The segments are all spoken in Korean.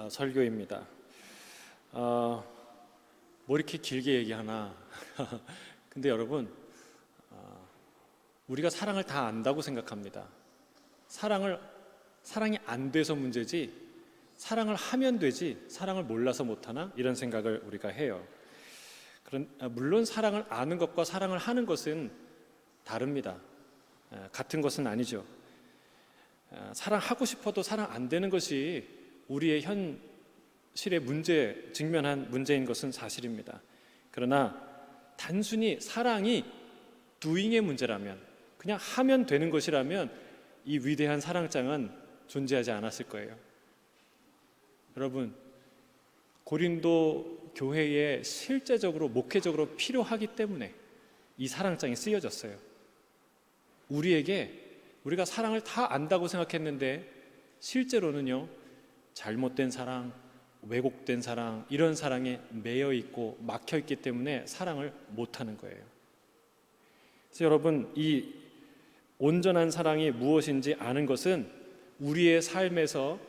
설교입니다. 뭐 이렇게 길게 얘기하나? 근데 여러분, 우리가 사랑을 다 안다고 생각합니다. 사랑이 안 돼서 문제지, 사랑을 하면 되지, 사랑을 몰라서 못하나? 이런 생각을 우리가 해요. 물론 사랑을 아는 것과 사랑을 하는 것은 다릅니다. 같은 것은 아니죠. 사랑하고 싶어도 사랑 안 되는 것이 우리의 현실의 직면한 문제인 것은 사실입니다. 그러나 단순히 사랑이 doing의 문제라면, 그냥 하면 되는 것이라면 이 위대한 사랑장은 존재하지 않았을 거예요. 여러분, 고린도 교회에 실제적으로 목회적으로 필요하기 때문에 이 사랑장이 쓰여졌어요. 우리가 사랑을 다 안다고 생각했는데 실제로는요, 잘못된 사랑, 왜곡된 사랑, 이런 사랑에 매여 있고 막혀 있기 때문에 사랑을 못하는 거예요. 그래서 여러분, 이 온전한 사랑이 무엇인지 아는 것은 우리의 삶에서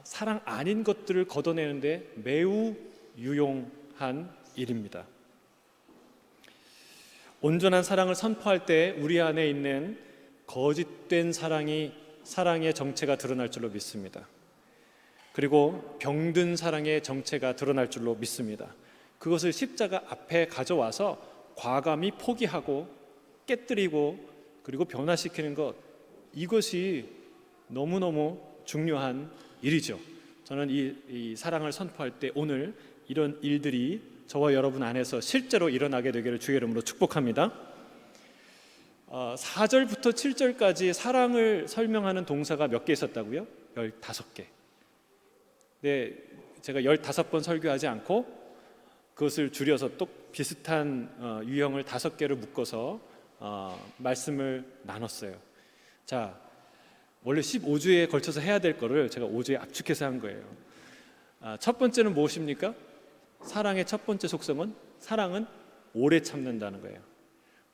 사랑 아닌 것들을 걷어내는데 매우 유용한 일입니다. 온전한 사랑을 선포할 때 우리 안에 있는 거짓된 사랑의 정체가 드러날 줄로 믿습니다. 그리고 병든 사랑의 정체가 드러날 줄로 믿습니다. 그것을 십자가 앞에 가져와서 과감히 포기하고 깨뜨리고 그리고 변화시키는 것, 이것이 너무너무 중요한 일이죠. 저는 이 사랑을 선포할 때 오늘 이런 일들이 저와 여러분 안에서 실제로 일어나게 되기를 주의 이름으로 축복합니다. 4절부터 7절까지 사랑을 설명하는 동사가 몇 개 있었다고요? 15개. 네, 제가 15번 설교하지 않고 그것을 줄여서 또 비슷한 유형을 5개를 묶어서 말씀을 나눴어요. 자, 원래 15주에 걸쳐서 해야 될 거를 제가 5주에 압축해서 한 거예요. 첫 번째는 무엇입니까? 사랑의 첫 번째 속성은, 사랑은 오래 참는다는 거예요.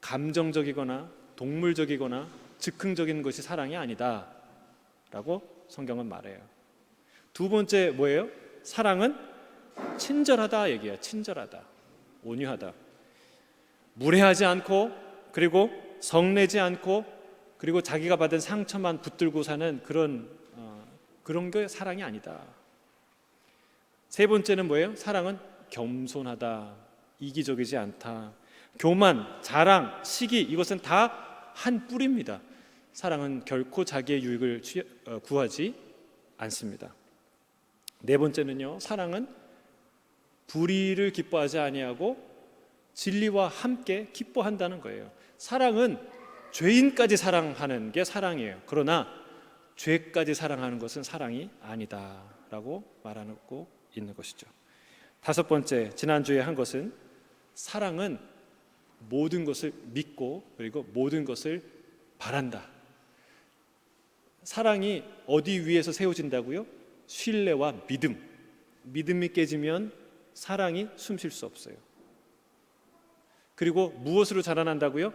감정적이거나 동물적이거나 즉흥적인 것이 사랑이 아니다 라고 성경은 말해요. 두 번째 뭐예요? 사랑은 친절하다 얘기해요. 친절하다, 온유하다, 무례하지 않고, 그리고 성내지 않고, 그리고 자기가 받은 상처만 붙들고 사는 그런 게 사랑이 아니다. 세 번째는 뭐예요? 사랑은 겸손하다, 이기적이지 않다. 교만, 자랑, 시기, 이것은 다 한 뿌리입니다. 사랑은 결코 자기의 유익을 구하지 않습니다. 네 번째는요, 사랑은 불의를 기뻐하지 아니하고 진리와 함께 기뻐한다는 거예요. 사랑은 죄인까지 사랑하는 게 사랑이에요. 그러나 죄까지 사랑하는 것은 사랑이 아니다라고 말하고 있는 것이죠. 다섯 번째, 지난주에 한 것은, 사랑은 모든 것을 믿고 그리고 모든 것을 바란다. 사랑이 어디 위에서 세워진다고요? 신뢰와 믿음. 믿음이 깨지면 사랑이 숨쉴 수 없어요. 그리고 무엇으로 자라난다고요?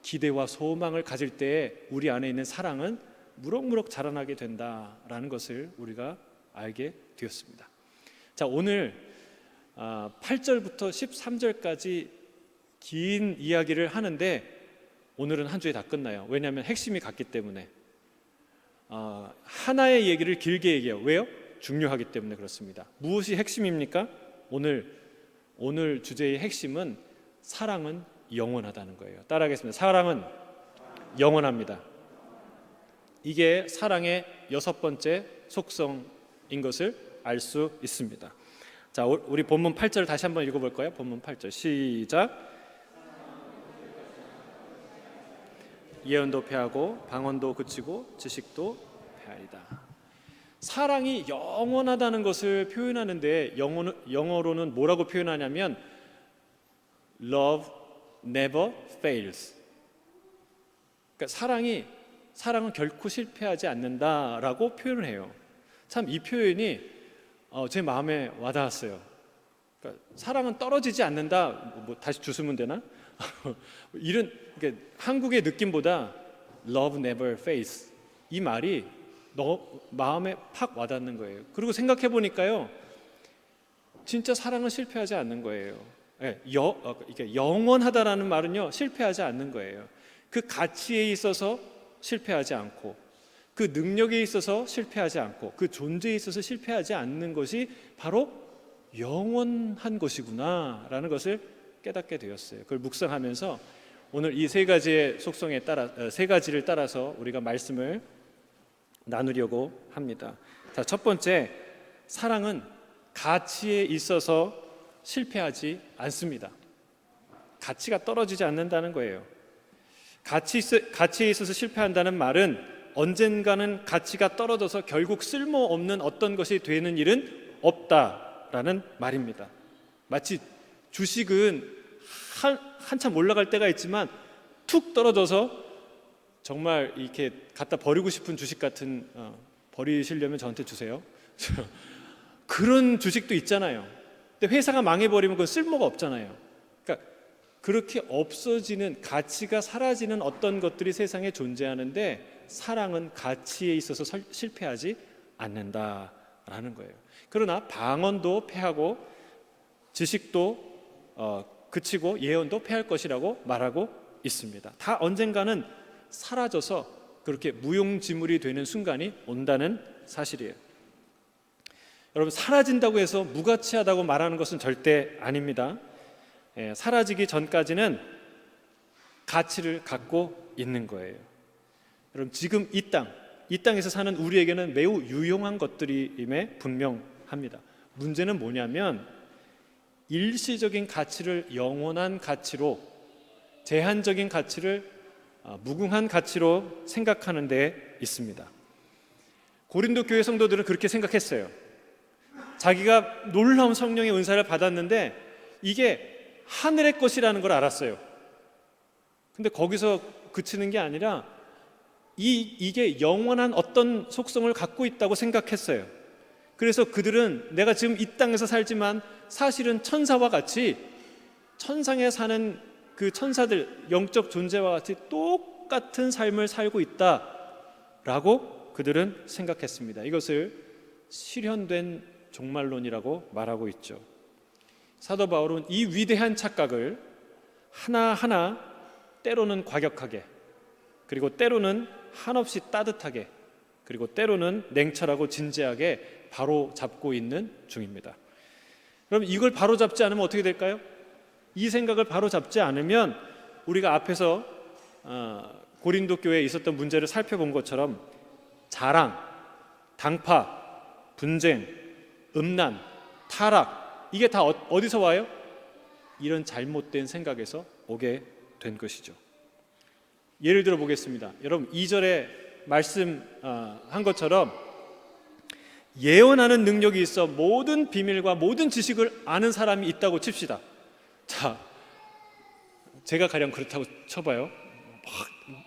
기대와 소망을 가질 때에 우리 안에 있는 사랑은 무럭무럭 자라나게 된다라는 것을 우리가 알게 되었습니다. 자, 오늘 8절부터 13절까지 긴 이야기를 하는데 오늘은 한 주에 다 끝나요. 왜냐하면 핵심이 같기 때문에. 하나의 얘기를 길게 얘기해요. 왜요? 중요하기 때문에 그렇습니다. 무엇이 핵심입니까? 오늘 주제의 핵심은 사랑은 영원하다는 거예요. 따라하겠습니다. 사랑은 영원합니다. 이게 사랑의 6번째 속성인 것을 알 수 있습니다. 자, 우리 본문 8절 다시 한번 읽어볼까요? 본문 8절 시작. 예언도 패하고 방언도 그치고 지식도 패하리다. 사랑이 영원하다는 것을 표현하는데 영어로는 뭐라고 표현하냐면 Love never fails. 그러니까 사랑은 결코 실패하지 않는다라고 표현을 해요. 참 이 표현이 제 마음에 와닿았어요. 그러니까 사랑은 떨어지지 않는다. 뭐 다시 주스면 되나? 그러니까 한국의 느낌보다 Love never fails, 이 말이 마음에 팍 와닿는 거예요. 그리고 생각해 보니까요, 진짜 사랑은 실패하지 않는 거예요. 이게 영원하다라는 말은요, 실패하지 않는 거예요. 그 가치에 있어서 실패하지 않고, 그 능력에 있어서 실패하지 않고, 그 존재에 있어서 실패하지 않는 것이 바로 영원한 것이구나라는 것을 깨닫게 되었어요. 그걸 묵상하면서 오늘 이 세 가지의 속성에 따라, 세 가지를 따라서 우리가 말씀을 나누려고 합니다. 자, 첫 번째, 사랑은 가치에 있어서 실패하지 않습니다. 가치가 떨어지지 않는다는 거예요. 가치에 있어서 실패한다는 말은 언젠가는 가치가 떨어져서 결국 쓸모없는 어떤 것이 되는 일은 없다라는 말입니다. 마치 주식은 한참 올라갈 때가 있지만 툭 떨어져서 정말 이렇게 갖다 버리고 싶은 주식 같은, 버리시려면 저한테 주세요. 그런 주식도 있잖아요. 근데 회사가 망해버리면 그건 쓸모가 없잖아요. 그러니까 그렇게 없어지는, 가치가 사라지는 어떤 것들이 세상에 존재하는데 사랑은 가치에 있어서 실패하지 않는다라는 거예요. 그러나 방언도 패하고 지식도 그치고 예언도 패할 것이라고 말하고 있습니다. 다 언젠가는 사라져서 그렇게 무용지물이 되는 순간이 온다는 사실이에요. 여러분, 사라진다고 해서 무가치하다고 말하는 것은 절대 아닙니다. 사라지기 전까지는 가치를 갖고 있는 거예요. 여러분, 지금 이 땅에서 사는 우리에게는 매우 유용한 것들임에 분명합니다. 문제는 뭐냐면 일시적인 가치를 영원한 가치로, 제한적인 가치를 무궁한 가치로 생각하는 데 있습니다. 고린도 교회 성도들은 그렇게 생각했어요. 자기가 놀라운 성령의 은사를 받았는데 이게 하늘의 것이라는 걸 알았어요. 근데 거기서 그치는 게 아니라 이게 영원한 어떤 속성을 갖고 있다고 생각했어요. 그래서 그들은 내가 지금 이 땅에서 살지만 사실은 천사와 같이, 천상에 사는 그 천사들, 영적 존재와 같이 똑같은 삶을 살고 있다라고 그들은 생각했습니다. 이것을 실현된 종말론이라고 말하고 있죠. 사도 바울은 이 위대한 착각을 하나하나 때로는 과격하게, 그리고 때로는 한없이 따뜻하게, 그리고 때로는 냉철하고 진지하게 바로 잡고 있는 중입니다. 그럼 이걸 바로 잡지 않으면 어떻게 될까요? 이 생각을 바로 잡지 않으면 우리가 앞에서 고린도 교회에 있었던 문제를 살펴본 것처럼 자랑, 당파, 분쟁, 음란, 타락, 이게 다 어디서 와요? 이런 잘못된 생각에서 오게 된 것이죠. 예를 들어 보겠습니다. 여러분, 2절에 말씀한 것처럼 예언하는 능력이 있어 모든 비밀과 모든 지식을 아는 사람이 있다고 칩시다. 자, 제가 가령 그렇다고 쳐봐요. 막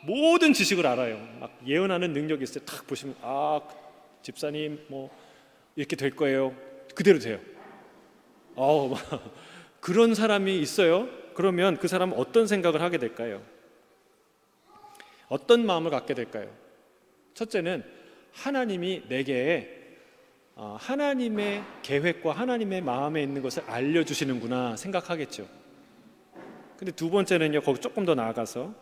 모든 지식을 알아요. 막 예언하는 능력이 있어요. 딱 보시면 집사님 뭐 이렇게 될 거예요. 그대로 돼요. 그런 사람이 있어요. 그러면 그 사람은 어떤 생각을 하게 될까요? 어떤 마음을 갖게 될까요? 첫째는 하나님이 내게 하나님의 계획과 하나님의 마음에 있는 것을 알려주시는구나 생각하겠죠. 근데 두 번째는요, 거기 조금 더 나아가서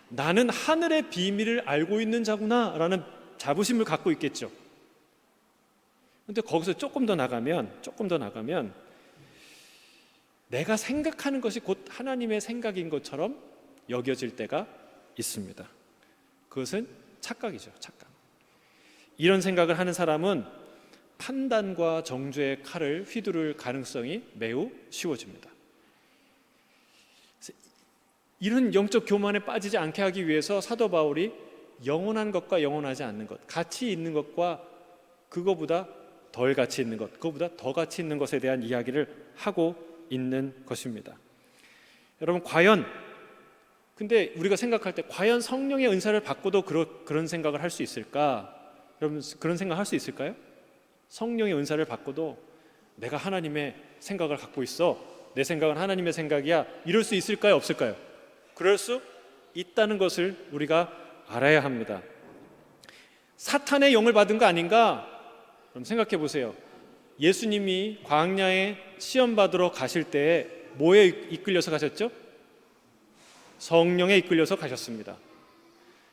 나는 하늘의 비밀을 알고 있는 자구나 라는 자부심을 갖고 있겠죠. 근데 거기서 조금 더 나가면 내가 생각하는 것이 곧 하나님의 생각인 것처럼 여겨질 때가 있습니다. 그것은 착각이죠, 착각. 이런 생각을 하는 사람은 판단과 정죄의 칼을 휘두를 가능성이 매우 쉬워집니다. 이런 영적 교만에 빠지지 않게 하기 위해서 사도 바울이 영원한 것과 영원하지 않는 것, 가치 있는 것과 그거보다 덜 가치 있는 것, 그거보다 더 가치 있는 것에 대한 이야기를 하고 있는 것입니다. 여러분, 근데 우리가 생각할 때 과연 성령의 은사를 받고도 그런 생각을 할 수 있을까? 여러분, 그런 생각 할 수 있을까요? 성령의 은사를 받고도 내가 하나님의 생각을 갖고 있어, 내 생각은 하나님의 생각이야, 이럴 수 있을까요? 없을까요? 그럴 수 있다는 것을 우리가 알아야 합니다. 사탄의 영을 받은 거 아닌가? 그럼 생각해 보세요. 예수님이 광야에 시험 받으러 가실 때 뭐에 이끌려서 가셨죠? 성령에 이끌려서 가셨습니다.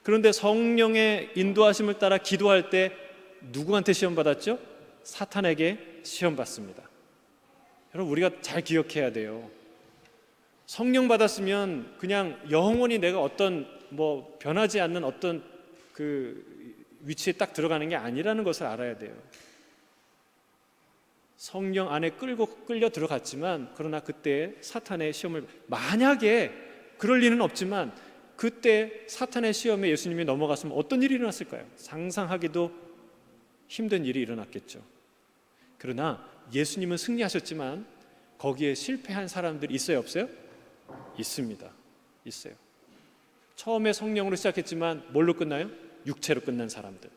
그런데 성령의 인도하심을 따라 기도할 때 누구한테 시험 받았죠? 사탄에게 시험 받습니다. 여러분, 우리가 잘 기억해야 돼요. 성령 받았으면 그냥 영원히 내가 어떤 변하지 않는 어떤 그 위치에 딱 들어가는 게 아니라는 것을 알아야 돼요. 성령 안에 끌려 들어갔지만, 그러나 그때 사탄의 시험을, 만약에 그럴 리는 없지만 그때 사탄의 시험에 예수님이 넘어갔으면 어떤 일이 일어났을까요? 상상하기도 힘든 일이 일어났겠죠. 그러나 예수님은 승리하셨지만 거기에 실패한 사람들이 있어요, 없어요? 있습니다. 있어요. 처음에 성령으로 시작했지만 뭘로 끝나요? 육체로 끝난 사람들.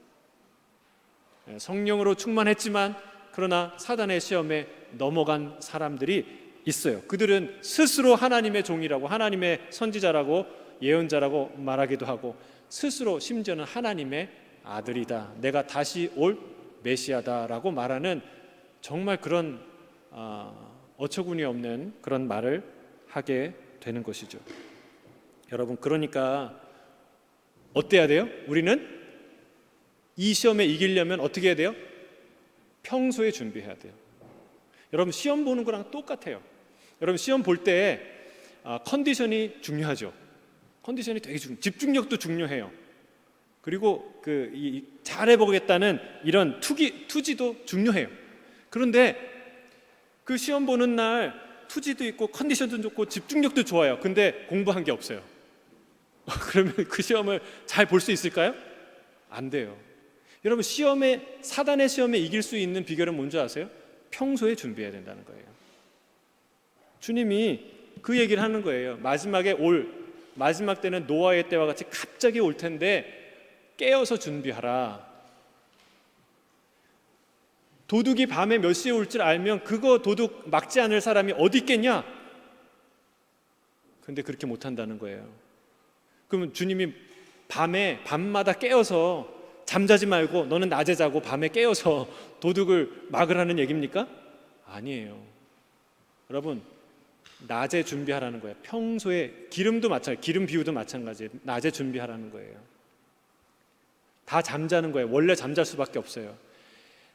성령으로 충만했지만 그러나 사단의 시험에 넘어간 사람들이 있어요. 그들은 스스로 하나님의 종이라고, 하나님의 선지자라고, 예언자라고 말하기도 하고, 스스로 심지어는 하나님의 아들이다, 내가 다시 올 메시아다라고 말하는 정말 그런 어처구니 없는 그런 말을 하게 되는 것이죠. 여러분, 그러니까 어때야 돼요? 우리는 이 시험에 이기려면 어떻게 해야 돼요? 평소에 준비해야 돼요. 여러분, 시험 보는 거랑 똑같아요. 여러분, 시험 볼 때 컨디션이 중요하죠. 컨디션이 되게 집중력도 중요해요. 그리고 잘해보겠다는 이런 투지도 중요해요. 그런데 그 시험 보는 날 투지도 있고 컨디션도 좋고 집중력도 좋아요. 근데 공부한 게 없어요. 그러면 그 시험을 잘 볼 수 있을까요? 안 돼요. 여러분, 사단의 시험에 이길 수 있는 비결은 뭔지 아세요? 평소에 준비해야 된다는 거예요. 주님이 그 얘기를 하는 거예요. 마지막 때는 노아의 때와 같이 갑자기 올 텐데 깨어서 준비하라. 도둑이 밤에 몇 시에 올 줄 알면 그거 도둑 막지 않을 사람이 어디 있겠냐? 근데 그렇게 못한다는 거예요. 그러면 주님이 밤마다 깨어서 잠자지 말고 너는 낮에 자고 밤에 깨어서 도둑을 막으라는 얘기입니까? 아니에요. 여러분, 낮에 준비하라는 거예요. 평소에 기름도 마찬가지, 기름 비유도 마찬가지예요. 낮에 준비하라는 거예요. 다 잠자는 거예요. 원래 잠잘 수밖에 없어요.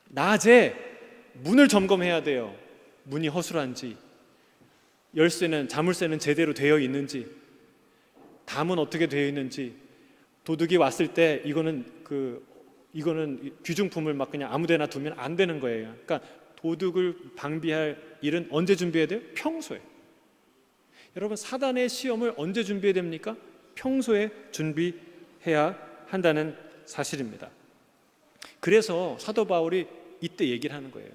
낮에 문을 점검해야 돼요. 문이 허술한지, 자물쇠는 제대로 되어 있는지, 담은 어떻게 되어 있는지, 도둑이 왔을 때 이거는 귀중품을 막 그냥 아무데나 두면 안 되는 거예요. 그러니까 도둑을 방비할 일은 언제 준비해야 돼요? 평소에. 여러분, 사단의 시험을 언제 준비해야 됩니까? 평소에 준비해야 한다는 사실입니다. 그래서 사도 바울이 이때 얘기를 하는 거예요.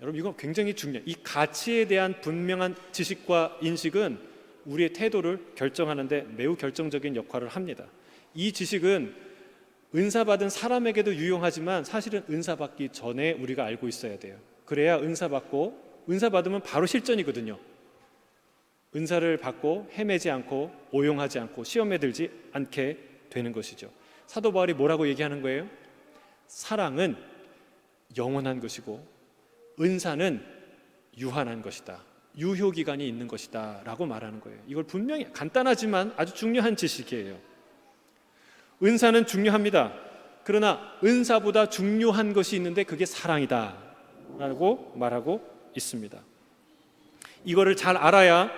여러분, 이건 굉장히 중요해요. 이 가치에 대한 분명한 지식과 인식은 우리의 태도를 결정하는데 매우 결정적인 역할을 합니다. 이 지식은 은사 받은 사람에게도 유용하지만 사실은 은사 받기 전에 우리가 알고 있어야 돼요. 그래야 은사 받으면 바로 실전이거든요. 은사를 받고 헤매지 않고 오용하지 않고 시험에 들지 않게 되는 것이죠. 사도 바울이 뭐라고 얘기하는 거예요? 사랑은 영원한 것이고 은사는 유한한 것이다, 유효기간이 있는 것이다 라고 말하는 거예요. 이걸 분명히, 간단하지만 아주 중요한 지식이에요. 은사는 중요합니다. 그러나 은사보다 중요한 것이 있는데 그게 사랑이다 라고 말하고 있습니다. 이거를 잘 알아야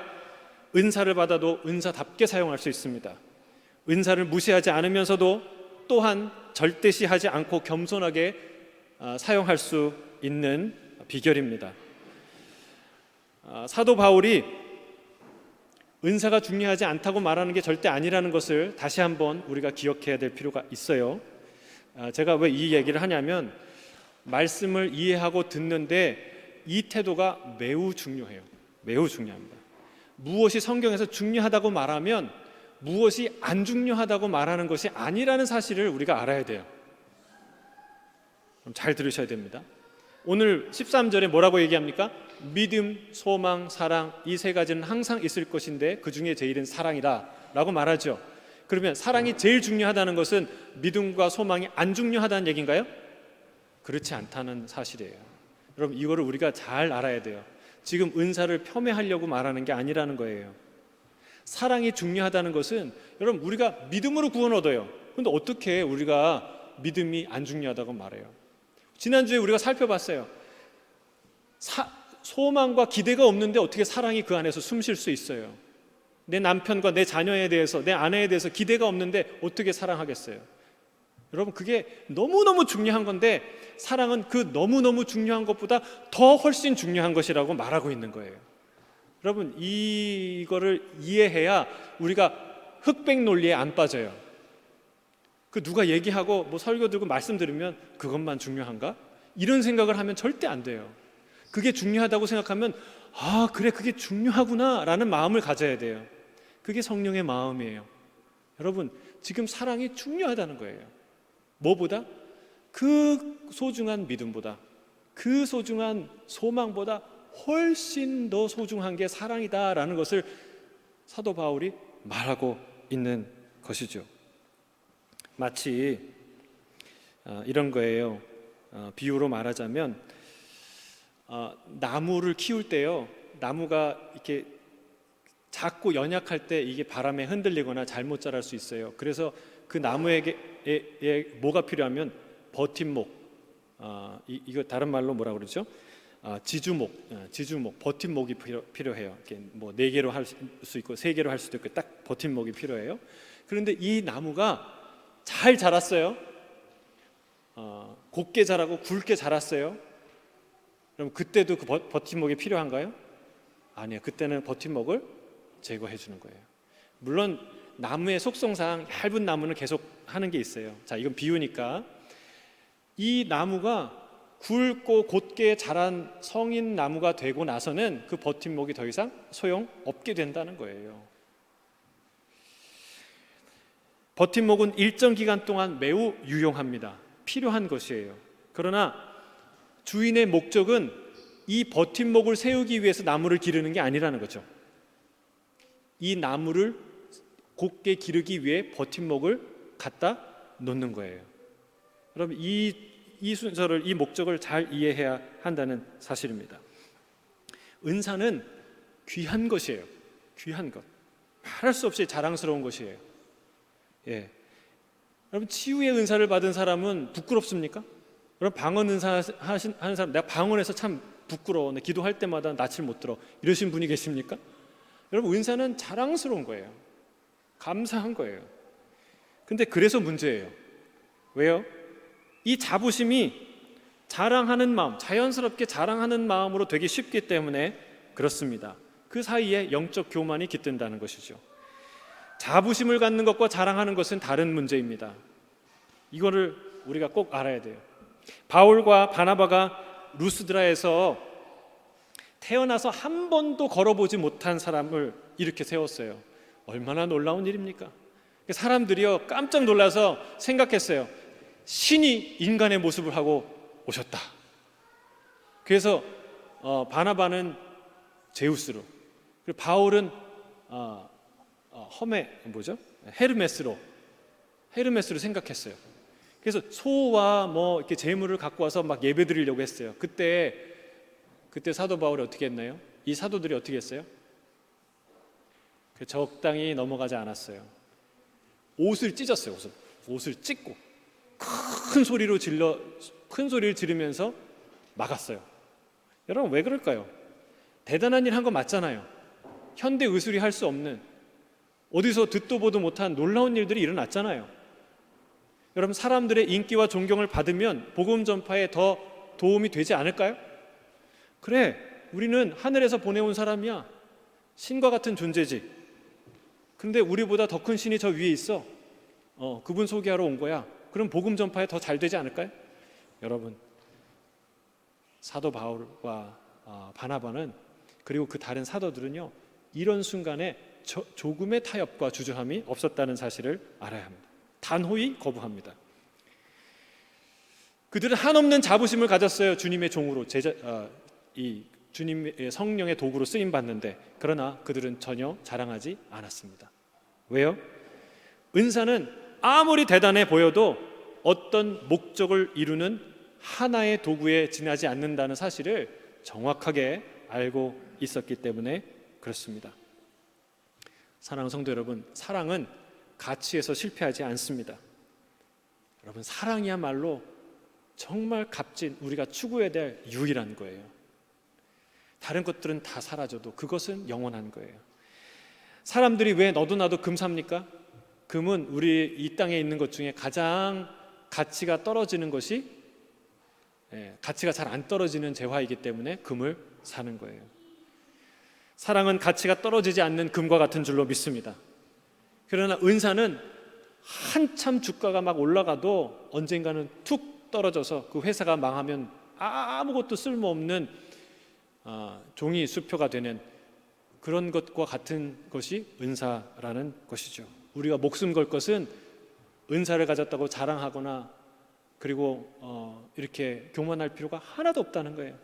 은사를 받아도 은사답게 사용할 수 있습니다. 은사를 무시하지 않으면서도 또한 절대시하지 않고 겸손하게 사용할 수 있는 비결입니다. 사도 바울이 은사가 중요하지 않다고 말하는 게 절대 아니라는 것을 다시 한번 우리가 기억해야 될 필요가 있어요. 제가 왜 이 얘기를 하냐면, 말씀을 이해하고 듣는데 이 태도가 매우 중요해요. 매우 중요합니다. 무엇이 성경에서 중요하다고 말하면 무엇이 안 중요하다고 말하는 것이 아니라는 사실을 우리가 알아야 돼요. 그럼 잘 들으셔야 됩니다. 오늘 13절에 뭐라고 얘기합니까? 믿음, 소망, 사랑, 이 세 가지는 항상 있을 것인데 그 중에 제일은 사랑이다 라고 말하죠. 그러면 사랑이 제일 중요하다는 것은 믿음과 소망이 안 중요하다는 얘기인가요? 그렇지 않다는 사실이에요. 여러분, 이거를 우리가 잘 알아야 돼요. 지금 은사를 폄훼하려고 말하는 게 아니라는 거예요. 사랑이 중요하다는 것은 여러분, 우리가 믿음으로 구원 얻어요. 그런데 어떻게 우리가 믿음이 안 중요하다고 말해요? 지난주에 우리가 살펴봤어요. 소망과 기대가 없는데 어떻게 사랑이 그 안에서 숨 쉴 수 있어요? 내 남편과 내 자녀에 대해서, 내 아내에 대해서 기대가 없는데 어떻게 사랑하겠어요? 여러분, 그게 너무너무 중요한 건데 사랑은 그 너무너무 중요한 것보다 더 훨씬 중요한 것이라고 말하고 있는 거예요. 여러분, 이거를 이해해야 우리가 흑백 논리에 안 빠져요. 그 누가 얘기하고 뭐 설교 들고 말씀 들으면 그것만 중요한가? 이런 생각을 하면 절대 안 돼요. 그게 중요하다고 생각하면 아, 그래, 그게 중요하구나 라는 마음을 가져야 돼요. 그게 성령의 마음이에요. 여러분, 지금 사랑이 중요하다는 거예요. 뭐보다? 그 소중한 믿음보다, 그 소중한 소망보다 훨씬 더 소중한 게 사랑이다라는 것을 사도 바울이 말하고 있는 것이죠. 마치 이런 거예요. 비유로 말하자면 나무를 키울 때요, 나무가 이렇게 작고 연약할 때 이게 바람에 흔들리거나 잘못 자랄 수 있어요. 그래서 그 나무에게 뭐가 필요하면 버팀목, 이거 다른 말로 뭐라 그러죠? 지주목, 버팀목이 필요해요. 이렇게 뭐 4개로 할 수 있고 3개로 할 수도 있고 딱 버팀목이 필요해요. 그런데 이 나무가 잘 자랐어요. 곱게 자라고 굵게 자랐어요. 그럼 그때도 그 버팀목이 필요한가요? 아니요. 그때는 버팀목을 제거해 주는 거예요. 물론 나무의 속성상 얇은 나무는 계속 하는 게 있어요. 자, 이건 비유니까 이 나무가 굵고 곧게 자란 성인 나무가 되고 나서는 그 버팀목이 더 이상 소용 없게 된다는 거예요. 버팀목은 일정 기간 동안 매우 유용합니다. 필요한 것이에요. 그러나 주인의 목적은 이 버팀목을 세우기 위해서 나무를 기르는 게 아니라는 거죠. 이 나무를 곧게 기르기 위해 버팀목을 갖다 놓는 거예요. 여러분, 이 순서를, 이 목적을 잘 이해해야 한다는 사실입니다. 은사는 귀한 것이에요. 귀한 것. 말할 수 없이 자랑스러운 것이에요. 예. 여러분, 치유의 은사를 받은 사람은 부끄럽습니까? 여러분, 방언 은사 하는 사람, 내가 방언에서 참 부끄러워, 내 기도할 때마다 낯을 못 들어, 이러신 분이 계십니까? 여러분, 은사는 자랑스러운 거예요. 감사한 거예요. 근데 그래서 문제예요. 왜요? 이 자부심이 자랑하는 마음, 자연스럽게 자랑하는 마음으로 되기 쉽기 때문에 그렇습니다. 그 사이에 영적 교만이 깃든다는 것이죠. 자부심을 갖는 것과 자랑하는 것은 다른 문제입니다. 이거를 우리가 꼭 알아야 돼요. 바울과 바나바가 루스드라에서 태어나서 한 번도 걸어보지 못한 사람을 이렇게 세웠어요. 얼마나 놀라운 일입니까? 사람들이요, 깜짝 놀라서 생각했어요. 신이 인간의 모습을 하고 오셨다. 그래서 바나바는 제우스로, 그리고 바울은 헤르메스로 생각했어요. 그래서 소와 뭐 이렇게 제물을 갖고 와서 막 예배드리려고 했어요. 그때 사도 바울이 어떻게 했나요? 이 사도들이 어떻게 했어요? 적당히 넘어가지 않았어요. 옷을 찢었어요. 옷을 찢고 큰 소리를 지르면서 막았어요. 여러분, 왜 그럴까요? 대단한 일 한 거 맞잖아요. 현대 의술이 할 수 없는, 어디서 듣도 보도 못한 놀라운 일들이 일어났잖아요. 여러분, 사람들의 인기와 존경을 받으면 복음 전파에 더 도움이 되지 않을까요? 그래, 우리는 하늘에서 보내온 사람이야. 신과 같은 존재지. 근데 우리보다 더 큰 신이 저 위에 있어. 그분 소개하러 온 거야. 그럼 복음 전파에 더 잘 되지 않을까요? 여러분, 사도 바울과 바나바는, 그리고 그 다른 사도들은요, 이런 순간에 조금의 타협과 주저함이 없었다는 사실을 알아야 합니다. 단호히 거부합니다. 그들은 한없는 자부심을 가졌어요. 주님의 종으로, 이 주님의 성령의 도구로 쓰임 받는데, 그러나 그들은 전혀 자랑하지 않았습니다. 왜요? 은사는 아무리 대단해 보여도 어떤 목적을 이루는 하나의 도구에 지나지 않는다는 사실을 정확하게 알고 있었기 때문에 그렇습니다. 사랑하는 성도 여러분, 사랑은 가치에서 실패하지 않습니다. 여러분, 사랑이야말로 정말 값진, 우리가 추구해야 될 유일한 거예요. 다른 것들은 다 사라져도 그것은 영원한 거예요. 사람들이 왜 너도 나도 금 삽니까? 금은 우리 이 땅에 있는 것 중에 가장 가치가 떨어지는 것이, 가치가 잘 안 떨어지는 재화이기 때문에 금을 사는 거예요. 사랑은 가치가 떨어지지 않는 금과 같은 줄로 믿습니다. 그러나 은사는 한참 주가가 막 올라가도 언젠가는 툭 떨어져서 그 회사가 망하면 아무것도 쓸모없는 종이 수표가 되는 그런 것과 같은 것이 은사라는 것이죠. 우리가 목숨 걸 것은 은사를 가졌다고 자랑하거나 그리고 이렇게 교만할 필요가 하나도 없다는 거예요.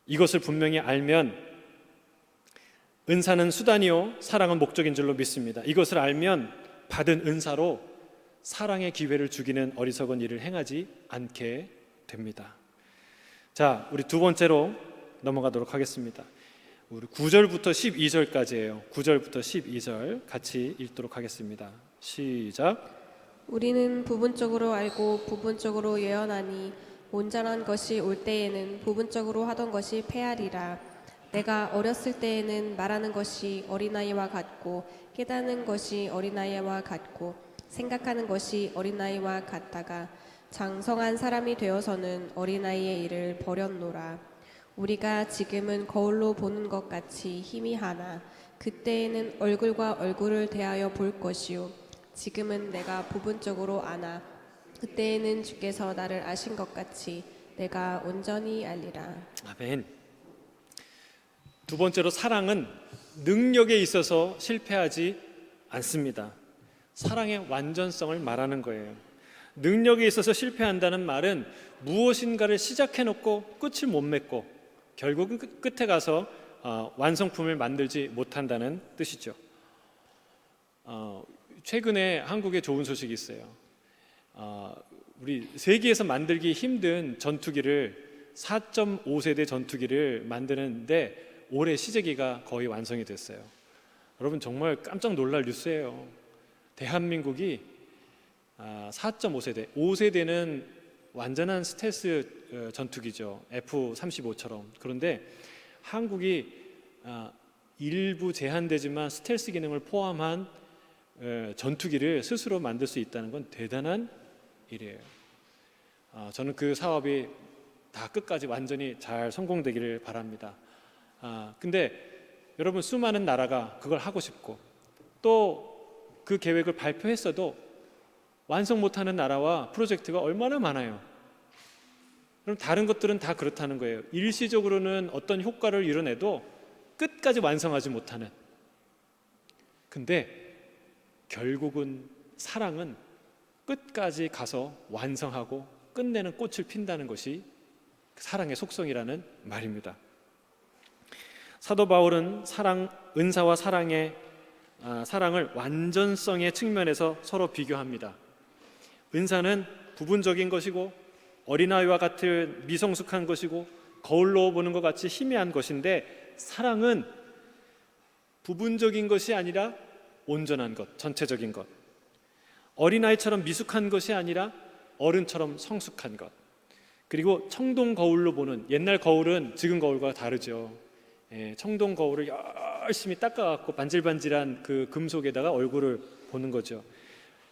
이것을 분명히 알면 은사는 수단이요 사랑은 목적인 줄로 믿습니다. 이것을 알면 받은 은사로 사랑의 기회를 주기는 어리석은 일을 행하지 않게 됩니다. 자, 우리 두 번째로 넘어가도록 하겠습니다. 우리 9절부터 12절까지예요. 9절부터 12절 같이 읽도록 하겠습니다. 시작. 우리는 부분적으로 알고 부분적으로 예언하니 온전한 것이 올 때에는 부분적으로 하던 것이 패하리라. 내가 어렸을 때에는 말하는 것이 어린아이와 같고 깨닫는 것이 어린아이와 같고 생각하는 것이 어린아이와 같다가 장성한 사람이 되어서는 어린아이의 일을 버렸노라. 우리가 지금은 거울로 보는 것 같이 희미하나 그때에는 얼굴과 얼굴을 대하여 볼 것이요 지금은 내가 부분적으로 아나 그때에는 주께서 나를 아신 것 같이 내가 온전히 알리라. 아멘. 두 번째로 사랑은 능력에 있어서 실패하지 않습니다. 사랑의 완전성을 말하는 거예요. 능력에 있어서 실패한다는 말은 무엇인가를 시작해놓고 끝을 못 맺고 결국은 끝에 가서 완성품을 만들지 못한다는 뜻이죠. 최근에 한국에 좋은 소식이 있어요. 우리 세계에서 만들기 힘든 전투기를 4.5세대 전투기를 만드는데 올해 시제기가 거의 완성이 됐어요. 여러분 정말 깜짝 놀랄 뉴스예요. 대한민국이 4.5세대, 5세대는 완전한 스텔스 전투기죠. F-35처럼. 그런데 한국이 일부 제한되지만 스텔스 기능을 포함한 전투기를 스스로 만들 수 있다는 건 대단한 일이에요. 저는 그 사업이 다 끝까지 완전히 잘 성공되기를 바랍니다. 근데 여러분 수많은 나라가 그걸 하고 싶고 또 그 계획을 발표했어도 완성 못하는 나라와 프로젝트가 얼마나 많아요. 그럼 다른 것들은 다 그렇다는 거예요. 일시적으로는 어떤 효과를 이뤄내도 끝까지 완성하지 못하는. 근데 결국은 사랑은 끝까지 가서 완성하고 끝내는 꽃을 핀다는 것이 사랑의 속성이라는 말입니다. 사도 바울은 은사와 사랑을 완전성의 측면에서 서로 비교합니다. 은사는 부분적인 것이고 어린아이와 같은 미성숙한 것이고 거울로 보는 것 같이 희미한 것인데 사랑은 부분적인 것이 아니라 온전한 것, 전체적인 것. 어린아이처럼 미숙한 것이 아니라 어른처럼 성숙한 것. 그리고 청동 거울로 보는, 옛날 거울은 지금 거울과 다르죠. 청동 거울을 열심히 닦아갖고 반질반질한 그 금속에다가 얼굴을 보는 거죠.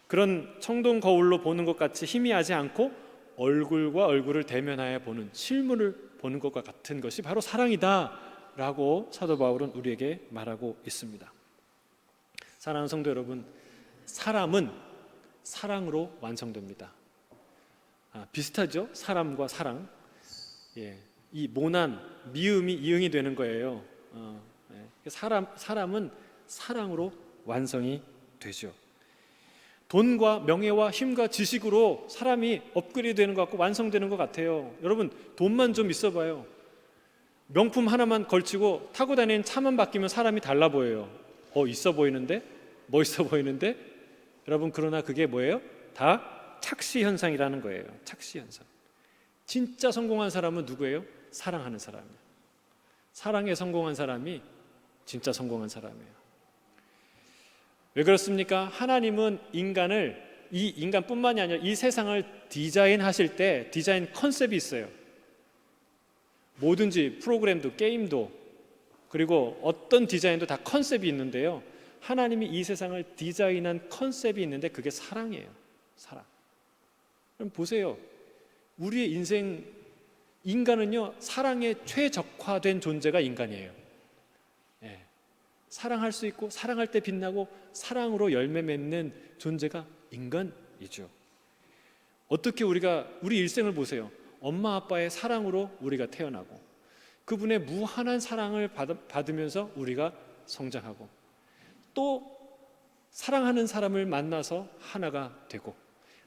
그런 청동 거울로 보는 것 같이 희미하지 않고 얼굴과 얼굴을 대면하여 보는, 실물을 보는 것과 같은 것이 바로 사랑이다 라고 사도 바울은 우리에게 말하고 있습니다. 사랑하는 성도 여러분, 사람은 사랑으로 완성됩니다. 비슷하죠? 사람과 사랑. 이 모난, 미음이 이응이 되는 거예요. 사람은 사랑으로 완성이 되죠. 돈과 명예와 힘과 지식으로 사람이 업그레이드 되는 것 같고 완성되는 것 같아요. 여러분 돈만 좀 있어봐요. 명품 하나만 걸치고 타고 다니는 차만 바뀌면 사람이 달라 보여요. 있어 보이는데? 멋있어 보이는데 여러분 그러나 그게 뭐예요? 다 착시 현상이라는 거예요. 착시 현상. 진짜 성공한 사람은 누구예요? 사랑하는 사람이에요. 사랑에 성공한 사람이 진짜 성공한 사람이에요. 왜 그렇습니까? 하나님은 이 인간뿐만이 아니라 이 세상을 디자인하실 때 디자인 컨셉이 있어요. 뭐든지 프로그램도 게임도 그리고 어떤 디자인도 다 컨셉이 있는데요. 하나님이 이 세상을 디자인한 컨셉이 있는데 그게 사랑이에요. 사랑. 그럼 보세요. 우리의 인간은요, 사랑에 최적화된 존재가 인간이에요. 예. 사랑할 수 있고 사랑할 때 빛나고 사랑으로 열매 맺는 존재가 인간이죠. 어떻게 우리 일생을 보세요. 엄마 아빠의 사랑으로 우리가 태어나고 그분의 무한한 사랑을 받으면서 우리가 성장하고 또 사랑하는 사람을 만나서 하나가 되고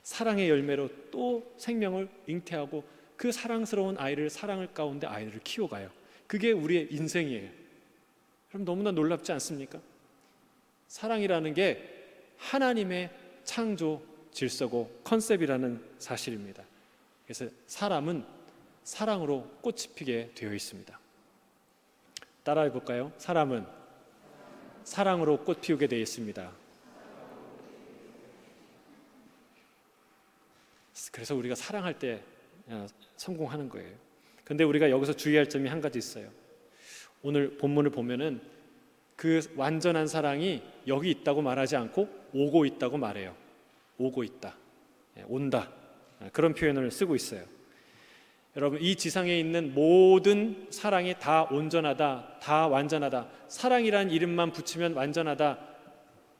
사랑의 열매로 또 생명을 잉태하고 그 사랑스러운 사랑을 가운데 아이들을 키워가요. 그게 우리의 인생이에요. 그럼 너무나 놀랍지 않습니까? 사랑이라는 게 하나님의 창조 질서고 컨셉이라는 사실입니다. 그래서 사람은 사랑으로 꽃이 피게 되어 있습니다. 따라해 볼까요? 사람은 사랑으로 꽃 피우게 되어 있습니다. 그래서 우리가 사랑할 때 성공하는 거예요. 그런데 우리가 여기서 주의할 점이 한 가지 있어요. 오늘 본문을 보면은 그 완전한 사랑이 여기 있다고 말하지 않고 오고 있다고 말해요. 오고 있다, 온다, 그런 표현을 쓰고 있어요. 여러분, 이 지상에 있는 모든 사랑이 다 온전하다, 다 완전하다, 사랑이라는 이름만 붙이면 완전하다,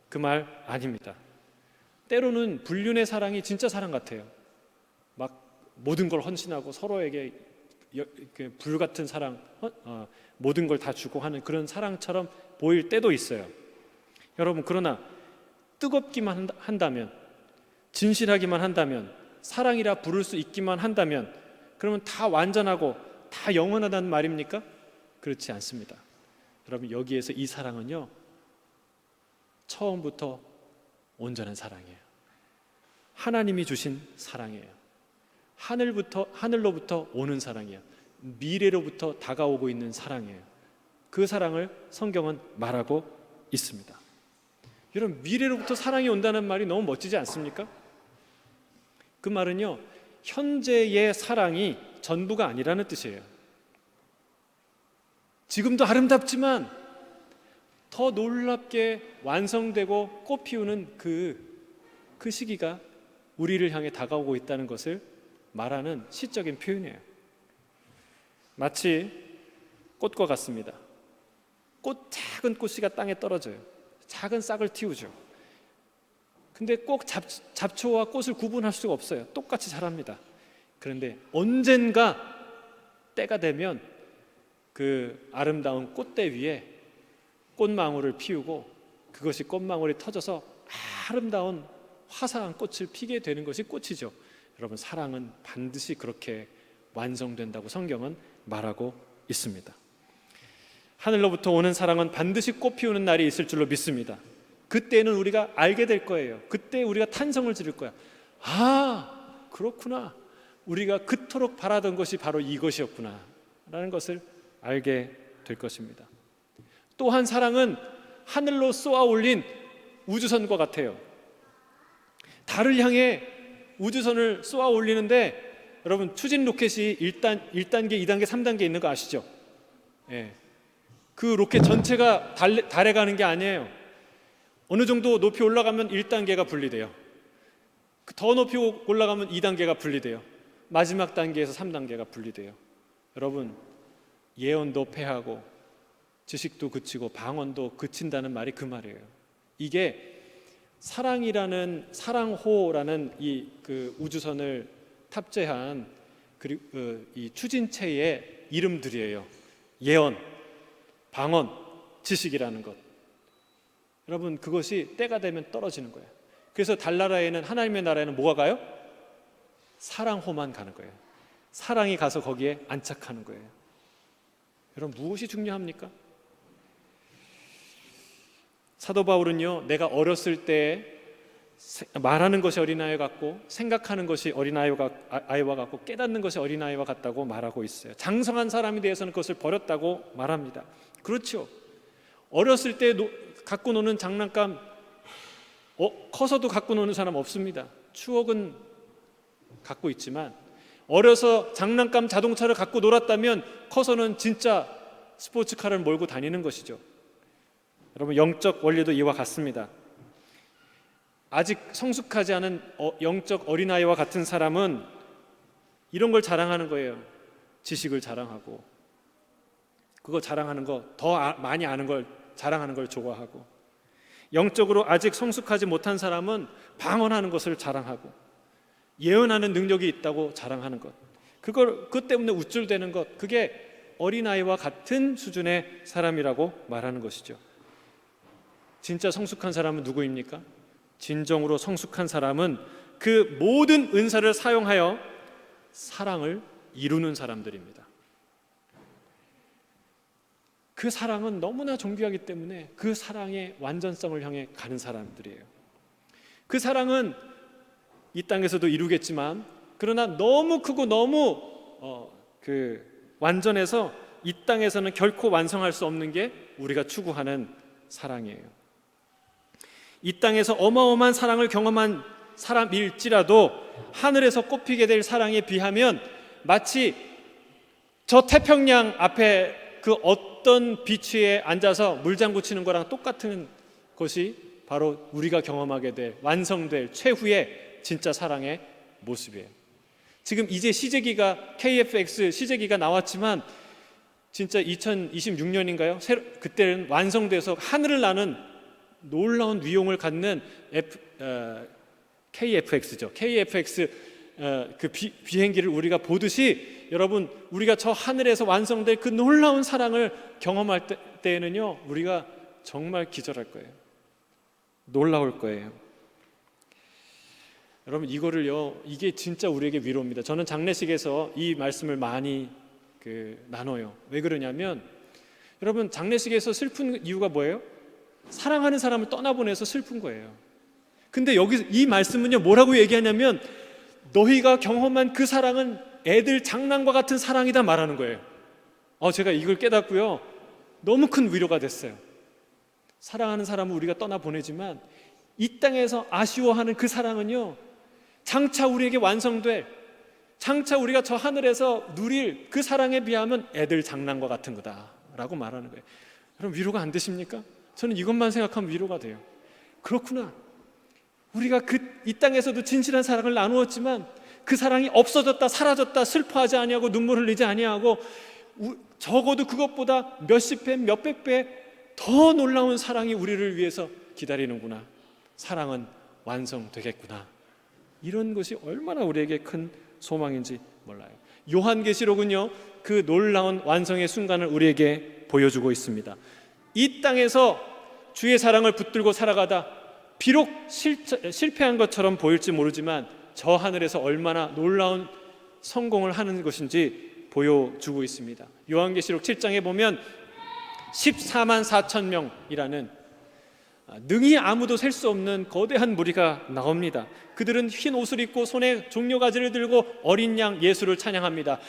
그 말 아닙니다. 때로는 불륜의 사랑이 진짜 사랑 같아요. 막 모든 걸 헌신하고 서로에게 불같은 사랑, 모든 걸 다 주고 하는 그런 사랑처럼 보일 때도 있어요. 여러분, 그러나 뜨겁기만 한다면, 진실하기만 한다면, 사랑이라 부를 수 있기만 한다면 그러면 다 완전하고 다 영원하다는 말입니까? 그렇지 않습니다. 여러분, 여기에서 이 사랑은요, 처음부터 온전한 사랑이에요. 하나님이 주신 사랑이에요. 하늘로부터 오는 사랑이에요. 미래로부터 다가오고 있는 사랑이에요. 그 사랑을 성경은 말하고 있습니다. 여러분, 미래로부터 사랑이 온다는 말이 너무 멋지지 않습니까? 그 말은요, 현재의 사랑이 전부가 아니라는 뜻이에요. 지금도 아름답지만 더 놀랍게 완성되고 꽃피우는 그 시기가 우리를 향해 다가오고 있다는 것을 말하는 시적인 표현이에요. 마치 꽃과 같습니다. 작은 꽃씨가 땅에 떨어져요. 작은 싹을 틔우죠. 근데 꼭 잡초와 꽃을 구분할 수가 없어요. 똑같이 자랍니다. 그런데 언젠가 때가 되면 그 아름다운 꽃대 위에 꽃망울을 피우고 그것이 꽃망울이 터져서 아름다운 화사한 꽃을 피게 되는 것이 꽃이죠. 여러분, 사랑은 반드시 그렇게 완성된다고 성경은 말하고 있습니다. 하늘로부터 오는 사랑은 반드시 꽃 피우는 날이 있을 줄로 믿습니다. 그때는 우리가 알게 될 거예요. 그때 우리가 탄성을 지를 거야. 아, 그렇구나. 우리가 그토록 바라던 것이 바로 이것이었구나 라는 것을 알게 될 것입니다. 또한 사랑은 하늘로 쏘아 올린 우주선과 같아요. 달을 향해 우주선을 쏘아 올리는데 여러분, 추진 로켓이 1단계, 2단계, 3단계 있는 거 아시죠? 예. 그 로켓 전체가 달에 가는 게 아니에요. 어느 정도 높이 올라가면 1단계가 분리돼요. 더 높이 올라가면 2단계가 분리돼요. 마지막 단계에서 3단계가 분리돼요. 여러분, 예언도 패하고 지식도 그치고 방언도 그친다는 말이 그 말이에요. 이게 사랑호라는 그 우주선을 탑재한 이 추진체의 이름들이에요. 예언, 방언, 지식이라는 것. 여러분, 그것이 때가 되면 떨어지는 거예요. 그래서 달나라에는, 하나님의 나라에는 뭐가 가요? 사랑호만 가는 거예요. 사랑이 가서 거기에 안착하는 거예요. 여러분, 무엇이 중요합니까? 사도 바울은요, 내가 어렸을 때 말하는 것이 어린아이 같고 생각하는 것이 어린아이와 같고 깨닫는 것이 어린아이와 같다고 말하고 있어요. 장성한 사람에 대해서는 그것을 버렸다고 말합니다. 그렇죠. 어렸을 때 갖고 노는 장난감 커서도 갖고 노는 사람 없습니다. 추억은 갖고 있지만 어려서 장난감 자동차를 갖고 놀았다면 커서는 진짜 스포츠카를 몰고 다니는 것이죠. 여러분, 영적 원리도 이와 같습니다. 아직 성숙하지 않은 영적 어린아이와 같은 사람은 이런 걸 자랑하는 거예요. 지식을 자랑하고, 그거 자랑하는 거, 더 많이 아는 걸 자랑하는 걸 좋아하고, 영적으로 아직 성숙하지 못한 사람은 방언하는 것을 자랑하고, 예언하는 능력이 있다고 자랑하는 것, 그것 때문에 우쭐대는 것, 그게 어린아이와 같은 수준의 사람이라고 말하는 것이죠. 진짜 성숙한 사람은 누구입니까? 진정으로 성숙한 사람은 그 모든 은사를 사용하여 사랑을 이루는 사람들입니다. 그 사랑은 너무나 존귀하기 때문에 그 사랑의 완전성을 향해 가는 사람들이에요. 그 사랑은 이 땅에서도 이루겠지만, 그러나 너무 크고 너무 완전해서 이 땅에서는 결코 완성할 수 없는 게 우리가 추구하는 사랑이에요. 이 땅에서 어마어마한 사랑을 경험한 사람일지라도 하늘에서 꽃피게 될 사랑에 비하면 마치 저 태평양 앞에 그 어떤 비치에 앉아서 물장구 치는 거랑 똑같은 것이 바로 우리가 경험하게 될, 완성될 최후의 진짜 사랑의 모습이에요. 지금 이제 시제기가, KFX 시제기가 나왔지만 진짜 2026년인가요? 그때는 완성돼서 하늘을 나는 놀라운 위용을 갖는 KFX죠. KFX 그 비행기를 우리가 보듯이, 여러분, 우리가 저 하늘에서 완성될 그 놀라운 사랑을 경험할 때에는요, 우리가 정말 기절할 거예요. 놀라울 거예요. 여러분, 이게 진짜 우리에게 위로입니다. 저는 장례식에서 이 말씀을 많이 나눠요. 왜 그러냐면, 여러분, 장례식에서 슬픈 이유가 뭐예요? 사랑하는 사람을 떠나보내서 슬픈 거예요. 근데 여기 이 말씀은요, 뭐라고 얘기하냐면, 너희가 경험한 그 사랑은 애들 장난과 같은 사랑이다 말하는 거예요. 제가 이걸 깨닫고요, 너무 큰 위로가 됐어요. 사랑하는 사람을 우리가 떠나보내지만 이 땅에서 아쉬워하는 그 사랑은요, 장차 우리에게 완성될, 장차 우리가 저 하늘에서 누릴 그 사랑에 비하면 애들 장난과 같은 거다라고 말하는 거예요. 여러분, 위로가 안 되십니까? 저는 이것만 생각하면 위로가 돼요. 그렇구나. 우리가 이 땅에서도 진실한 사랑을 나누었지만 그 사랑이 없어졌다, 사라졌다, 슬퍼하지 아니하고 눈물 흘리지 아니하고, 적어도 그것보다 몇십 배, 몇백 배 더 놀라운 사랑이 우리를 위해서 기다리는구나. 사랑은 완성되겠구나. 이런 것이 얼마나 우리에게 큰 소망인지 몰라요. 요한계시록은요, 그 놀라운 완성의 순간을 우리에게 보여주고 있습니다. 이 땅에서 주의 사랑을 붙들고 살아가다 비록 실패한 것처럼 보일지 모르지만 저 하늘에서 얼마나 놀라운 성공을 하는 것인지 보여주고 있습니다. 요한계시록 7장에 보면 14만 4천 명이라는 능히 아무도 셀 수 없는 거대한 무리가 나옵니다. 그들은 흰 옷을 입고 손에 종려가지를 들고 어린 양 예수를 찬양합니다.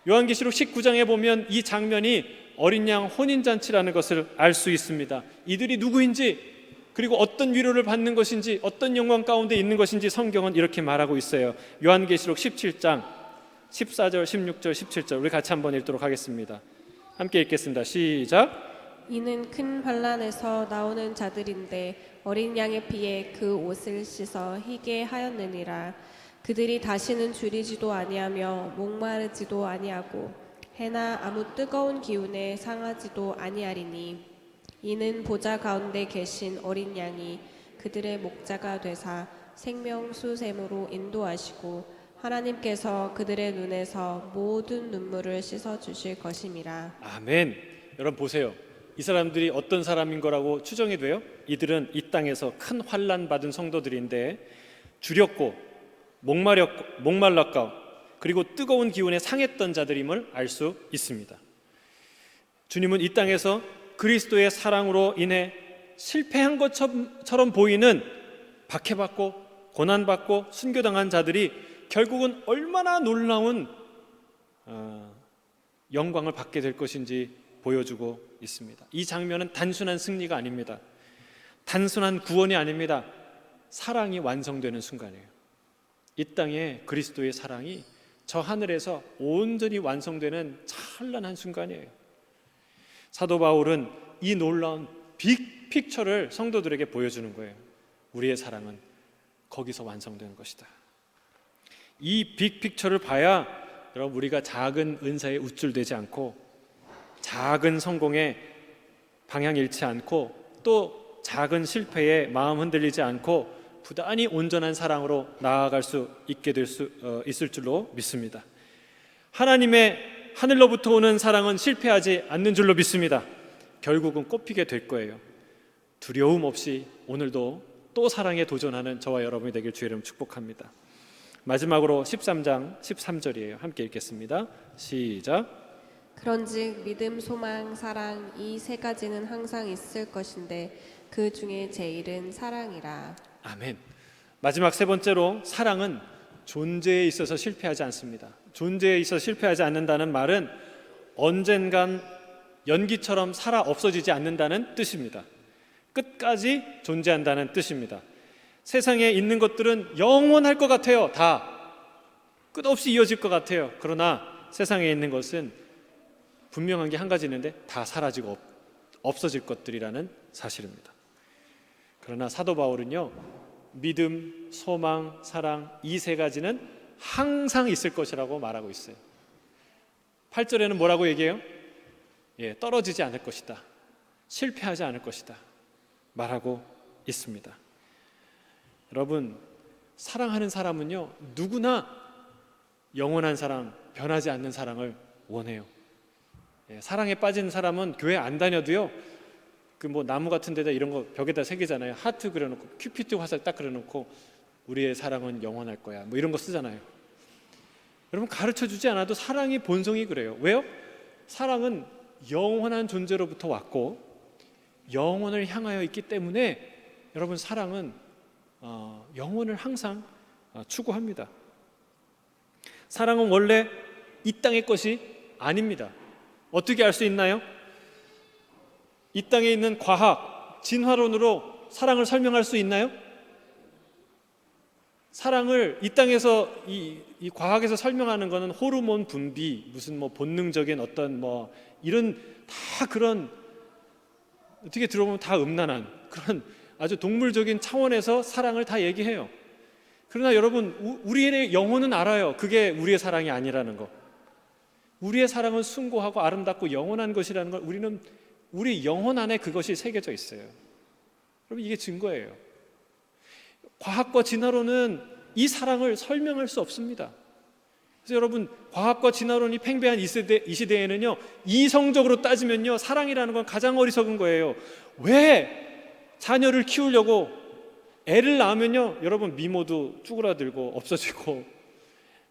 요한계시록 19장에 보면 이 장면이 어린 양 혼인잔치라는 것을 알 수 있습니다. 이들이 누구인지, 그리고 어떤 위로를 받는 것인지, 어떤 영광 가운데 있는 것인지 성경은 이렇게 말하고 있어요. 요한계시록 17장 14절, 16절, 17절 우리 같이 한번 읽도록 하겠습니다. 함께 읽겠습니다. 시작. 이는 큰 환난에서 나오는 자들인데 어린 양의 피에 그 옷을 씻어 희게 하였느니라. 그들이 다시는 줄이지도 아니하며 목마르지도 아니하고 해나 아무 뜨거운 기운에 상하지도 아니하리니, 이는 보좌 가운데 계신 어린 양이 그들의 목자가 되사 생명수샘으로 인도하시고 하나님께서 그들의 눈에서 모든 눈물을 씻어 주실 것임이라. 아멘. 여러분 보세요. 이 사람들이 어떤 사람인 거라고 추정이 돼요? 이들은 이 땅에서 큰 환난 받은 성도들인데 주렸고 목말랐고 그리고 뜨거운 기운에 상했던 자들임을 알 수 있습니다. 주님은 이 땅에서 그리스도의 사랑으로 인해 실패한 것처럼 보이는 박해받고 고난받고 순교당한 자들이 결국은 얼마나 놀라운 영광을 받게 될 것인지 보여주고 있습니다. 이 장면은 단순한 승리가 아닙니다. 단순한 구원이 아닙니다. 사랑이 완성되는 순간이에요. 이 땅에 그리스도의 사랑이 저 하늘에서 온전히 완성되는 찬란한 순간이에요. 사도 바울은 이 놀라운 빅픽처를 성도들에게 보여주는 거예요. 우리의 사랑은 거기서 완성되는 것이다. 이 빅픽처를 봐야 여러분 우리가 작은 은사에 우쭐대지 않고 작은 성공에 방향 잃지 않고 또 작은 실패에 마음 흔들리지 않고 부단히 온전한 사랑으로 나아갈 수 있게 있을 줄로 믿습니다. 하나님의 하늘로부터 오는 사랑은 실패하지 않는 줄로 믿습니다. 결국은 꽃피게 될 거예요. 두려움 없이 오늘도 또 사랑에 도전하는 저와 여러분이 되길 주의 이름 축복합니다. 마지막으로 13장 13절이에요. 함께 읽겠습니다. 시작. 그런즉 믿음, 소망, 사랑 이 세 가지는 항상 있을 것인데 그 중에 제일은 사랑이라. 아멘. 마지막 세 번째로 사랑은 존재에 있어서 실패하지 않습니다. 존재에 있어서 실패하지 않는다는 말은 언젠간 연기처럼 살아 없어지지 않는다는 뜻입니다. 끝까지 존재한다는 뜻입니다. 세상에 있는 것들은 영원할 것 같아요. 다 끝없이 이어질 것 같아요. 그러나 세상에 있는 것은 분명한 게 한 가지 있는데 다 사라지고 없어질 것들이라는 사실입니다. 그러나 사도 바울은요, 믿음, 소망, 사랑 이 세 가지는 항상 있을 것이라고 말하고 있어요. 8절에는 뭐라고 얘기해요? 떨어지지 않을 것이다. 실패하지 않을 것이다. 말하고 있습니다. 여러분, 사랑하는 사람은요, 누구나 영원한 사랑, 변하지 않는 사랑을 원해요. 사랑에 빠진 사람은 교회 안 다녀도요, 그 뭐 나무 같은 데다 이런 거 벽에다 새기잖아요. 하트 그려놓고 큐피드 화살 딱 그려놓고 우리의 사랑은 영원할 거야. 뭐 이런 거 쓰잖아요. 여러분, 가르쳐주지 않아도 사랑의 본성이 그래요. 왜요? 사랑은 영원한 존재로부터 왔고 영원을 향하여 있기 때문에 여러분, 사랑은 영원을 항상 추구합니다. 사랑은 원래 이 땅의 것이 아닙니다. 어떻게 알 수 있나요? 이 땅에 있는 과학, 진화론으로 사랑을 설명할 수 있나요? 사랑을 이 땅에서 이 과학에서 설명하는 것은 호르몬 분비, 무슨 뭐 본능적인 어떤 뭐 이런 다 그런 어떻게 들어보면 다 음란한 그런 아주 동물적인 차원에서 사랑을 다 얘기해요. 그러나 여러분, 우리의 영혼은 알아요. 그게 우리의 사랑이 아니라는 거. 우리의 사랑은 숭고하고 아름답고 영원한 것이라는 걸 우리는 우리 영혼 안에 그것이 새겨져 있어요. 여러분, 이게 증거예요. 과학과 진화론은 이 사랑을 설명할 수 없습니다. 그래서 여러분, 과학과 진화론이 팽배한 이 시대에는요, 이성적으로 따지면요, 사랑이라는 건 가장 어리석은 거예요. 왜 자녀를 키우려고 애를 낳으면요, 여러분, 미모도 쭈그라들고 없어지고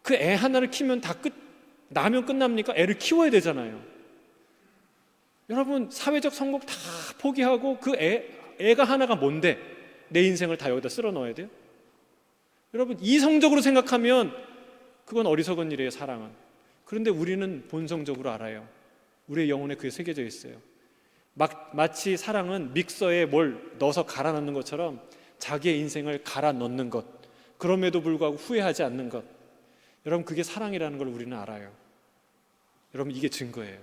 그 애 하나를 키우면 낳으면 끝납니까? 애를 키워야 되잖아요. 여러분, 사회적 성공 다 포기하고 그 애가 하나가 뭔데 내 인생을 다 여기다 쓸어 넣어야 돼요? 여러분, 이성적으로 생각하면 그건 어리석은 일이에요, 사랑은. 그런데 우리는 본성적으로 알아요. 우리의 영혼에 그게 새겨져 있어요. 마치 사랑은 믹서에 뭘 넣어서 갈아 넣는 것처럼 자기의 인생을 갈아 넣는 것, 그럼에도 불구하고 후회하지 않는 것, 여러분, 그게 사랑이라는 걸 우리는 알아요. 여러분, 이게 증거예요.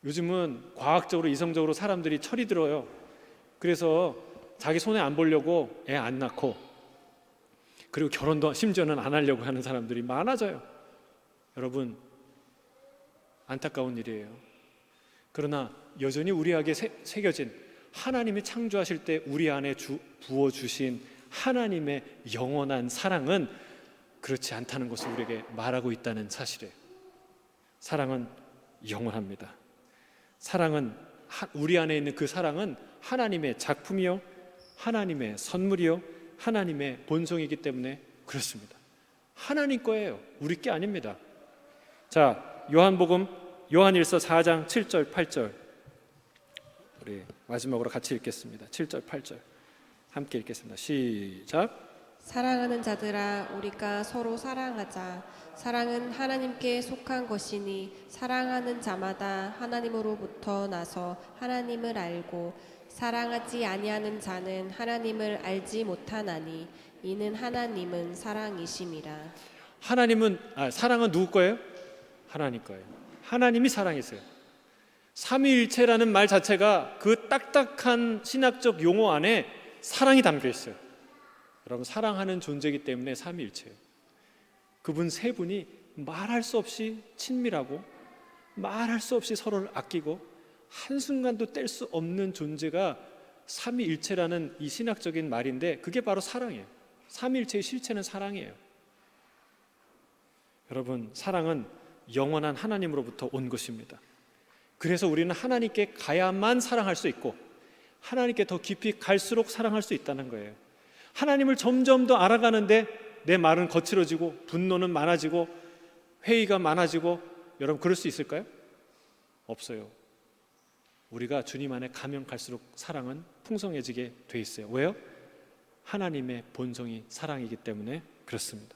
요즘은 과학적으로 이성적으로 사람들이 철이 들어요. 그래서 자기 손에 안 보려고 애 안 낳고, 그리고 결혼도 심지어는 안 하려고 하는 사람들이 많아져요. 여러분, 안타까운 일이에요. 그러나 여전히 우리에게 새겨진 하나님이 창조하실 때 우리 안에 부어주신 하나님의 영원한 사랑은 그렇지 않다는 것을 우리에게 말하고 있다는 사실이에요. 사랑은 영원합니다. 사랑은, 우리 안에 있는 그 사랑은 하나님의 작품이요, 하나님의 선물이요, 하나님의 본성이기 때문에 그렇습니다. 하나님 거예요. 우리 게 아닙니다. 자, 요한일서 4장 7절 8절 우리 마지막으로 같이 읽겠습니다. 7절, 8절 함께 읽겠습니다. 시작. 사랑하는 자들아 우리가 서로 사랑하자. 사랑은 하나님께 속한 것이니 사랑하는 자마다 하나님으로부터 나서 하나님을 알고 사랑하지 아니하는 자는 하나님을 알지 못하나니 이는 하나님은 사랑이심이라. 사랑은 누구 거예요? 하나님 거예요. 하나님이 사랑이세요. 삼위일체라는 말 자체가 그 딱딱한 신학적 용어 안에 사랑이 담겨 있어요. 여러분, 사랑하는 존재이기 때문에 삼위일체예요. 그분 세 분이 말할 수 없이 친밀하고 말할 수 없이 서로를 아끼고 한순간도 뗄 수 없는 존재가 삼위일체라는 이 신학적인 말인데, 그게 바로 사랑이에요. 삼위일체의 실체는 사랑이에요. 여러분, 사랑은 영원한 하나님으로부터 온 것입니다. 그래서 우리는 하나님께 가야만 사랑할 수 있고 하나님께 더 깊이 갈수록 사랑할 수 있다는 거예요. 하나님을 점점 더 알아가는데 내 말은 거칠어지고 분노는 많아지고 회의가 많아지고, 여러분 그럴 수 있을까요? 없어요. 우리가 주님 안에 가면 갈수록 사랑은 풍성해지게 돼 있어요. 왜요? 하나님의 본성이 사랑이기 때문에 그렇습니다.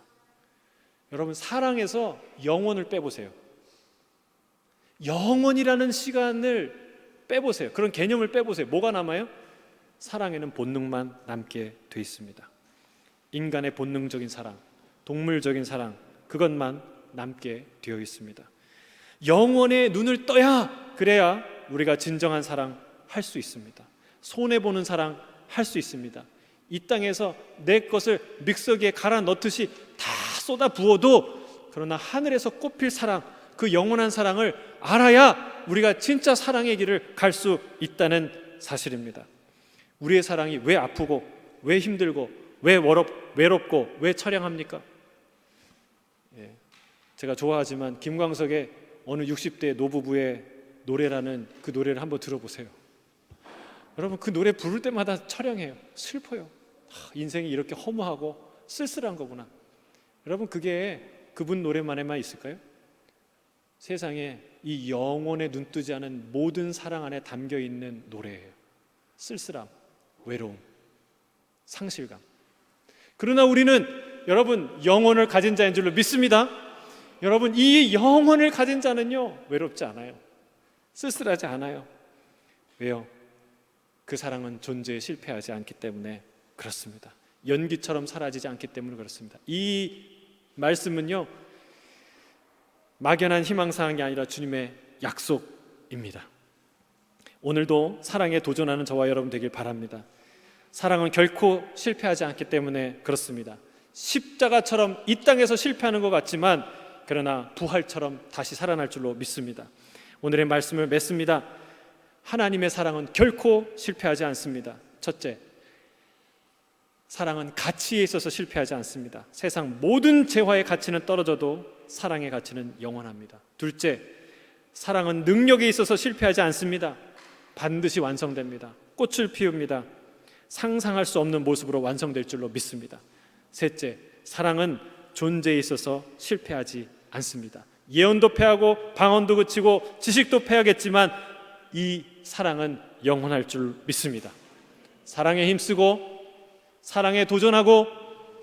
여러분, 사랑에서 영혼을 빼보세요. 영혼이라는 시간을 빼보세요. 그런 개념을 빼보세요. 뭐가 남아요? 사랑에는 본능만 남게 돼 있습니다. 인간의 본능적인 사랑, 동물적인 사랑, 그것만 남게 되어 있습니다. 영혼의 눈을 떠야, 그래야 우리가 진정한 사랑 할 수 있습니다. 손해보는 사랑 할 수 있습니다. 이 땅에서 내 것을 믹서기에 갈아 넣듯이 다 쏟아 부어도, 그러나 하늘에서 꽃필 사랑, 그 영원한 사랑을 알아야 우리가 진짜 사랑의 길을 갈 수 있다는 사실입니다. 우리의 사랑이 왜 아프고 왜 힘들고 왜 외롭고 왜 처량합니까? 제가 좋아하지만 김광석의 어느 60대 노부부의 노래라는 그 노래를 한번 들어보세요. 여러분, 그 노래 부를 때마다 처량해요. 슬퍼요. 인생이 이렇게 허무하고 쓸쓸한 거구나. 여러분, 그게 그분 노래만에만 있을까요? 세상에 이 영혼에 눈뜨지 않은 모든 사랑 안에 담겨 있는 노래예요. 쓸쓸함, 외로움, 상실감. 그러나 우리는, 여러분, 영혼을 가진 자인 줄로 믿습니다. 여러분, 이 영혼을 가진 자는요, 외롭지 않아요. 쓸쓸하지 않아요. 왜요? 그 사랑은 존재에 실패하지 않기 때문에 그렇습니다. 연기처럼 사라지지 않기 때문에 그렇습니다. 이 말씀은요, 막연한 희망사항이 아니라 주님의 약속입니다. 오늘도 사랑에 도전하는 저와 여러분 되길 바랍니다. 사랑은 결코 실패하지 않기 때문에 그렇습니다. 십자가처럼 이 땅에서 실패하는 것 같지만, 그러나 부활처럼 다시 살아날 줄로 믿습니다. 오늘의 말씀을 맺습니다. 하나님의 사랑은 결코 실패하지 않습니다. 첫째, 사랑은 가치에 있어서 실패하지 않습니다. 세상 모든 재화의 가치는 떨어져도 사랑의 가치는 영원합니다. 둘째, 사랑은 능력에 있어서 실패하지 않습니다. 반드시 완성됩니다. 꽃을 피웁니다. 상상할 수 없는 모습으로 완성될 줄로 믿습니다. 셋째, 사랑은 존재에 있어서 실패하지 않습니다. 예언도 패하고 방언도 그치고 지식도 패하겠지만 이 사랑은 영원할 줄 믿습니다. 사랑에 힘쓰고 사랑에 도전하고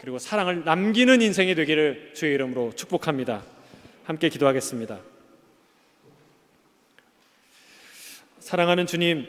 그리고 사랑을 남기는 인생이 되기를 주의 이름으로 축복합니다. 함께 기도하겠습니다. 사랑하는 주님,